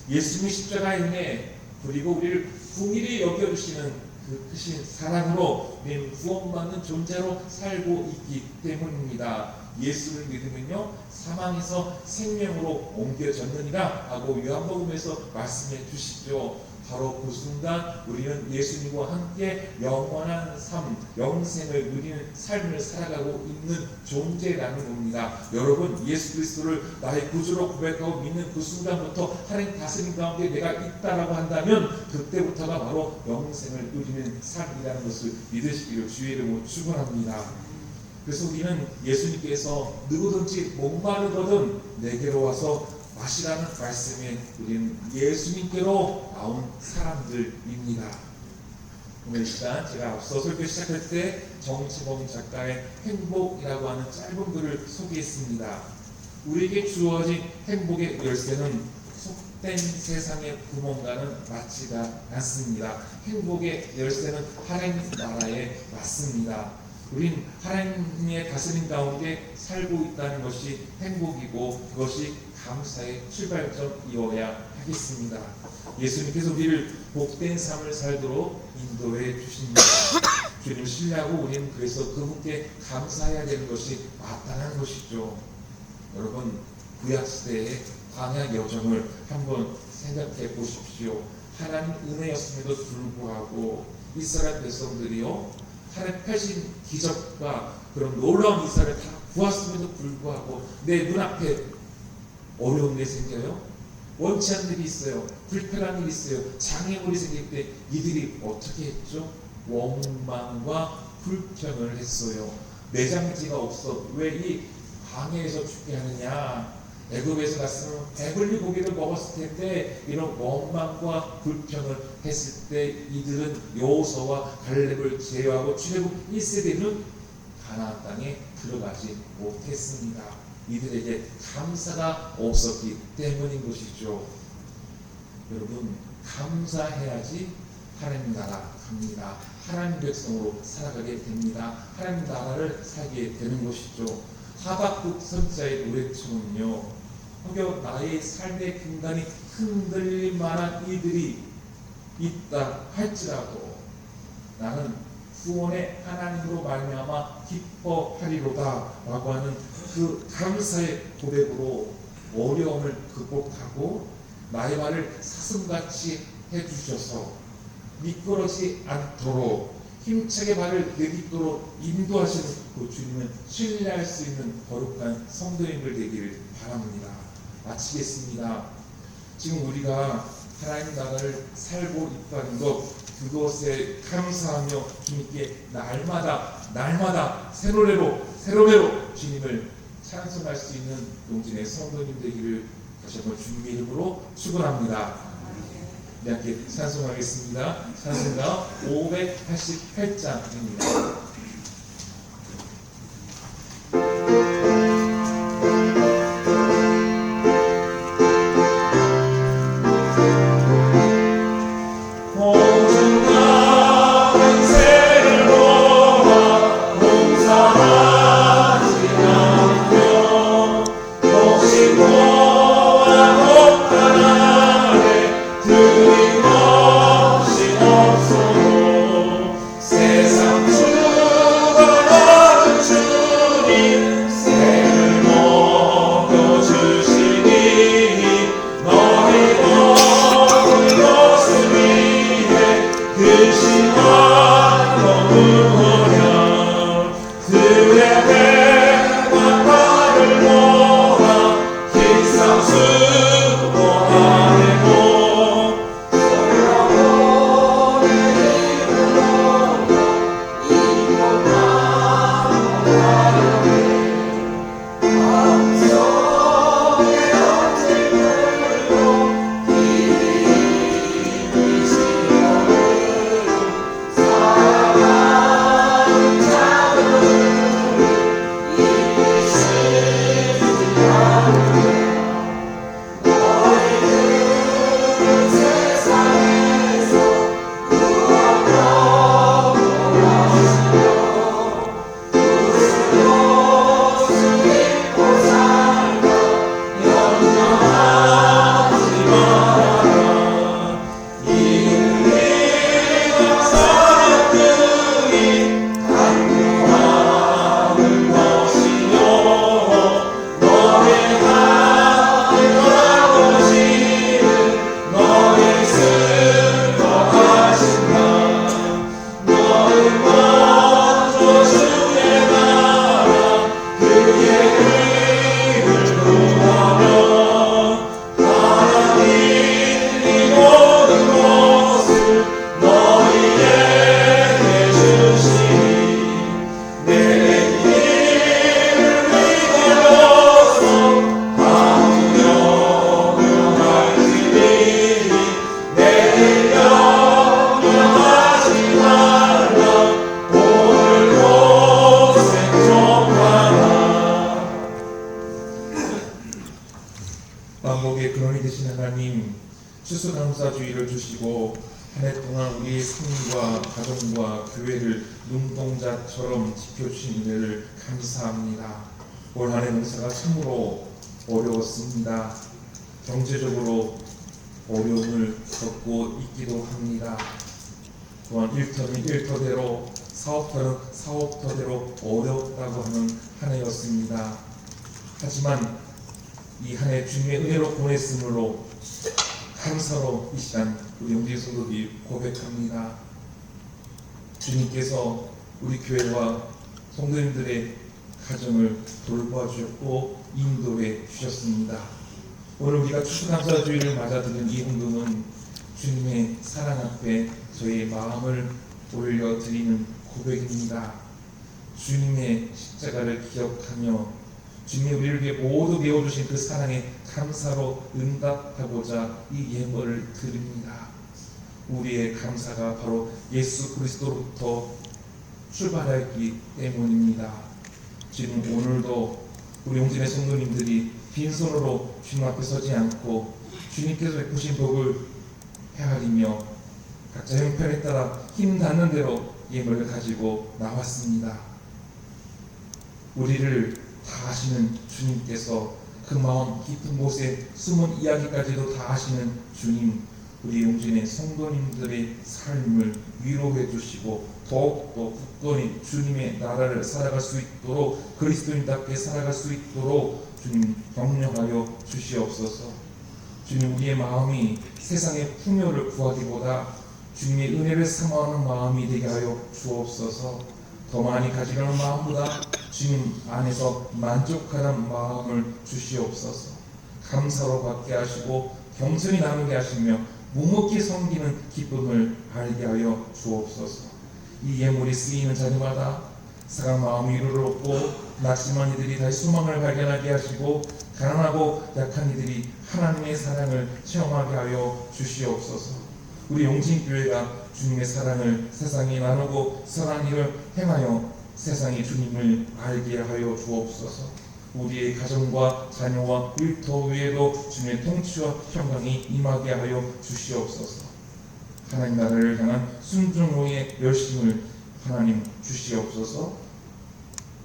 예수님의 십자가의 은혜, 그리고 우리를 긍휼히 여겨주시는 그 크신 사랑으로 우리는 구원받는 존재로 살고 있기 때문입니다. 예수를 믿으면요, 사망에서 생명으로 옮겨졌느니라 하고 요한복음에서 말씀해 주시죠. 바로 그 순간 우리는 예수님과 함께 영원한 삶, 영생을 누리는 삶을 살아가고 있는 존재라는 겁니다. 여러분, 예수 그리스도를 나의 구주로 고백하고 믿는 그 순간부터 하나님 다스림 가운데 내가 있다라고 한다면 그때부터가 바로 영생을 누리는 삶이라는 것을 믿으시기를 주의 이름으로 축원합니다. 그래서 우리는 예수님께서 누구든지 목마르거든 내게로 와서 마시라는 말씀에 우리는 예수님께로 나온 사람들입니다. 오늘 이 시간 제가 앞서 설교 시작할 때 정치범 작가의 행복이라고 하는 짧은 글을 소개했습니다. 우리에게 주어진 행복의 열쇠는 속된 세상의 구멍과는 맞지가 않습니다. 행복의 열쇠는 하나님 나라에 맞습니다. 우린 하나님의 다스림 가운데 살고 있다는 것이 행복이고 그것이 감사의 출발점이어야 하겠습니다. 예수님께서 우리를 복된 삶을 살도록 인도해 주십니다. 주님을 신뢰하고 우리는 그래서 그분께 감사해야 되는 것이 마땅한 것이죠. 여러분, 구약시대의 광야 여정을 한번 생각해 보십시오. 하나님 은혜였음에도 불구하고 이스라엘 백성들이요, 하나님 펼친 기적과 그런 놀라운 이스라엘을 다 구했음에도 불구하고 내 눈앞에 어려운 일이 생겨요. 원치 않는 일이 있어요. 불편한 일이 있어요. 장애물이 생길 때 이들이 어떻게 했죠? 원망과 불평을 했어요. 내장지가 없어. 왜 이 광야에서 죽게 하느냐? 애굽에서 갔으면 배불리 고기를 먹었을 텐데 이런 원망과 불평을 했을 때 이들은 여호수아와 갈렙을 제외하고 출애굽 1세대는 가나안 땅에 들어가지 못했습니다. 이들에게 감사가 없었기 때문인 것이죠. 여러분, 감사해야지 하나님 나라 갑니다. 하나님 백성으로 살아가게 됩니다. 하나님 나라를 살게 되는 것이죠. 하박국 선지자의 노래처럼요, 혹여 나의 삶의 근간이 흔들릴 만한 일들이 있다 할지라도 나는 구원의 하나님으로 말미암아 기뻐하리로다 라고 하는 그 감사의 고백으로 어려움을 극복하고 나의 말을 사슴같이 해주셔서 미끄러지 않도록 힘차게 발을 내딛도록 인도하시는 그 주님을 신뢰할 수 있는 거룩한 성도님들 되기를 바랍니다. 마치겠습니다. 지금 우리가 하나님 나라를 살고 있다는 것, 그것에 감사하며 주님께 날마다 새로매로 주님을 찬송할 수 있는 용진의 성도님 되기를 다시 한번 주님의 이름으로 축원합니다. 네, 함께 찬송하겠습니다. 찬송가 588장입니다. 세상 주 영원히 되신 하나님, 추수감사주의를 주시고 한 해 동안 우리의 삶과 가정과 교회를 눈동자처럼 지켜주신 은혜를 감사합니다. 올 한 해 농사가 참으로 어려웠습니다. 경제적으로 어려움을 겪고 있기도 합니다. 또한 일터는 일터대로, 사업터는 사업터대로 어렵다고 하는 한 해였습니다. 하지만 이 한 해 주님의 은혜로 보냈으므로 감사로 이 시간 우리 영진 성도들이 고백합니다. 주님께서 우리 교회와 성도님들의 가정을 돌봐주셨고 인도해 주셨습니다. 오늘 우리가 추수감사주의를 맞아드는 이 헌금은 주님의 사랑 앞에 저희의 마음을 올려드리는 고백입니다. 주님의 십자가를 기억하며 주님이 우리를 위해 모두 내어주신 그 사랑에 감사로 응답하고자 이 예물을 드립니다. 우리의 감사가 바로 예수 그리스도로부터 출발하기 때문입니다. 주님, 오늘도 우리 용진의 성도님들이 빈손으로 주님 앞에 서지 않고 주님께서 베푸신 복을 헤아리며 각자 형편에 따라 힘 닿는 대로 예물을 가지고 나왔습니다. 우리를 다 아시는 주님께서 그 마음 깊은 곳에 숨은 이야기까지도 다 아시는 주님, 우리 용진의 성도님들의 삶을 위로해 주시고 더욱더 굳건히 주님의 나라를 살아갈 수 있도록 그리스도인답게 살아갈 수 있도록 주님 격려하여 주시옵소서. 주님, 우리의 마음이 세상의 풍요를 구하기보다 주님의 은혜를 사모하는 마음이 되게 하여 주옵소서. 더 많이 가지려는 마음보다 주님 안에서 만족하는 마음을 주시옵소서. 감사로 받게 하시고 겸손히 나누게 하시며 묵묵히 섬기는 기쁨을 알게 하여 주옵소서. 이 예물이 쓰이는 자리마다 사랑 마음이 이르렀고 낙심한 이들이 다시 소망을 발견하게 하시고 가난하고 약한 이들이 하나님의 사랑을 체험하게 하여 주시옵소서. 우리 용진교회가 주님의 사랑을 세상에 나누고 선한 일을 행하여 세상에 주님을 알게 하여 주옵소서. 우리의 가정과 자녀와 일터 외에도 주님의 통치와 평강이 임하게 하여 주시옵소서. 하나님 나라를 향한 순종의 열심을 하나님 주시옵소서.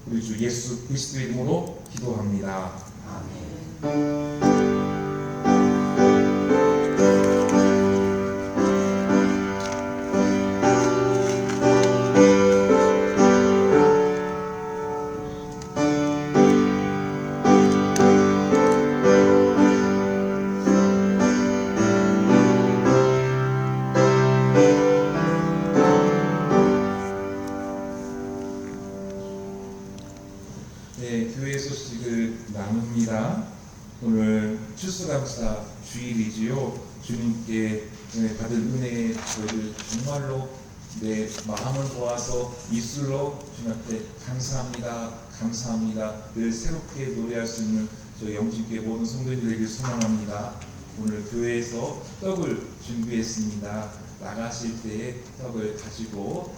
우리 주 예수 그리스도의 이름으로 기도합니다. 아멘. 네, 교회 소식을 나눕니다. 오늘 추수감사 주일이지요. 주님께 받을 은혜에 저희를 정말로 내 마음을 모아서 입술로 주님 앞에 감사합니다, 감사합니다 늘 새롭게 노래할 수 있는 저희 영진교회 모든 성도님들에게 소망합니다. 오늘 교회에서 떡을 준비했습니다. 나가실 때에 떡을 가지고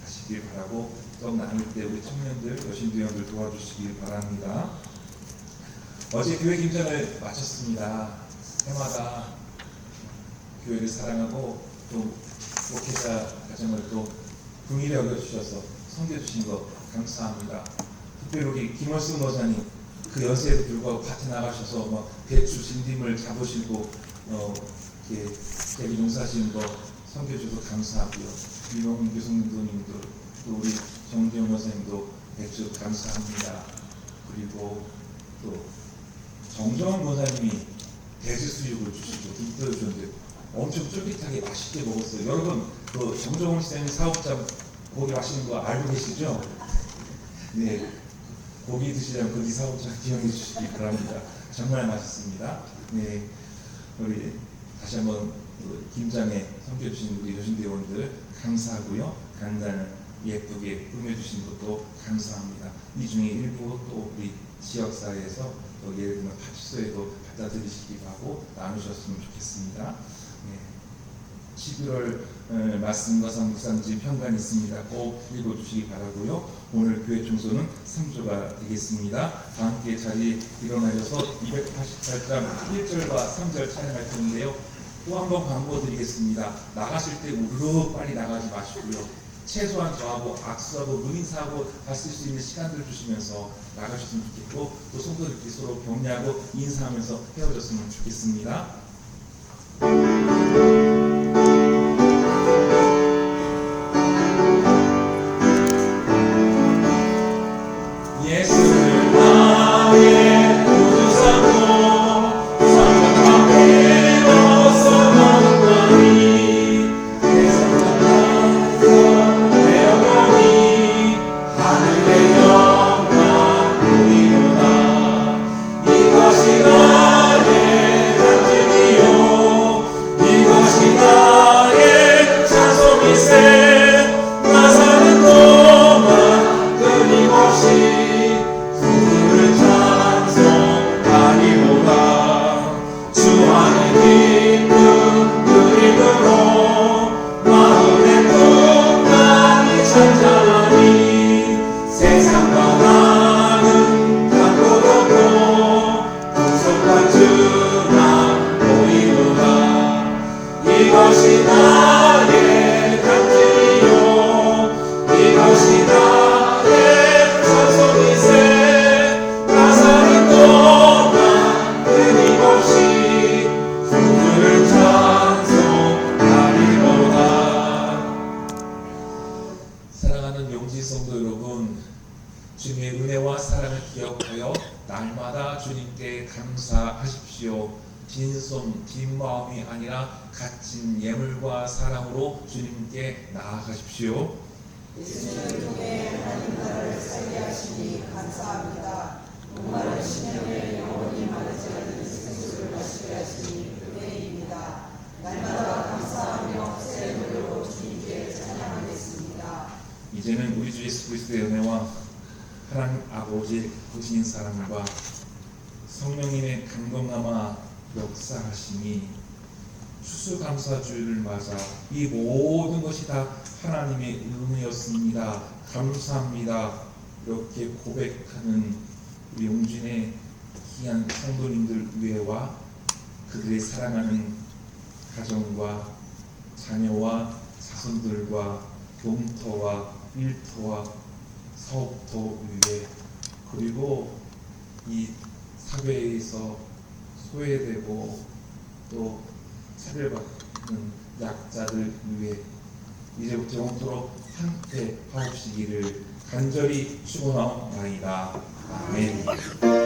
가시길 바라고 떡 나눌 때 우리 청년들, 여신교회원들 도와주시길 바랍니다. 어제 교회 김장을 마쳤습니다. 해마다 교회를 사랑하고 또 목회자 가정을 또 긍휼히 여겨주셔서 섬겨주신 것 감사합니다. 특별히 우리 김월승 목사님 그 연세에도 불구하고 밭에 나가셔서 막 배추 진딧물 잡으시고 이렇게 대비 농사하시는 거 섬겨주셔서 감사하고요. 유명훈 교수님도 또 우리 정재용 목사님도 배추 감사합니다. 그리고 또 정정원 목사님이 돼지 수육을 주시고 듬떠주셨는데 엄청 쫄깃하게 맛있게 먹었어요. 여러분 그 정정원 시장님 사업자 고기 맛있는 거 알고 계시죠? 네, 고기 드시려면 거기 사업자 기억해 주시기 바랍니다. 정말 맛있습니다. 네, 우리 다시 한번 김장에 섬겨주신 우리 여신대원들 감사하고요. 간단을 예쁘게 꾸며주신 것도 감사합니다. 이 중에 일부 또 우리 지역사회에서 또 예를 들면 파출소에도 갖다 드리시기도 하고 나누셨으면 좋겠습니다. 네. 11월 말씀과 묵상지 평간이 있습니다. 꼭 읽어주시기 바라고요. 오늘 교회 청소는 3조가 되겠습니다. 다 함께 자리에 일어나셔서 288장 1절과 3절 찬양할 텐데요. 또 한 번 광고드리겠습니다. 나가실 때 우르르 빨리 나가지 마시고요. 최소한 저하고 악수하고 눈인사하고 다 쓸 수 있는 시간들을 주시면서 나가셨으면 좋겠고, 또 성도들끼리 서로 격려하고 인사하면서 헤어졌으면 좋겠습니다. 예수를 나의 구주 삼고 성령함에 넣어서 만나니 세상 내 영혼이 하늘의 영광 보이도다. 이것이 나의 간증이요 이것이 나의 찬송이세. 나 사는 동안 끊임없이 주를 찬송하리로다. 주 안에 기쁨 그림으로 마음의 풍랑이 잔잔하니 세상과 나는 갖고 덮고 구속한 주나 보이도다. 이것이 나의 간증이요 이것이 나의 찬송이세. 나 사는 동안 끊임없이 주를 찬송하리로다. 사랑하는 용지 성도 여러분, 주님의 은혜와 사랑을 기억하여 날마다 주님께 감사하십시오. 빈손 빈 마음이 아니라 갇힌 예물과 사랑으로 주님께 나아가십시오. 예수님을 통해 하나님 나라를 살게 하시니 감사합니다. 목마른 심령에 영원히 마르지 않는 생수를 마시게 하시니 은혜입니다. 날마다 감사하며 새 노래로 주님께 찬양하겠습니다. 이제는 우리 주 예수 그리스도의 은혜와 하나님 아버지의 크신 사랑과 성령님의 감동감화 역사하시니 추수감사주일을 맞아 이 모든 것이 다 하나님의 은혜였습니다. 감사합니다. 이렇게 고백하는 우리 용진의 귀한 성도님들 위에와 그들의 사랑하는 가정과 자녀와 자손들과 동터와 일터와 사업터 위에, 그리고 이 사회에서 소외되고 또 차별받는 약자들 위해 이제부터 영원토록 함께 하옵시기를 간절히 축원하옵나이다. 아멘.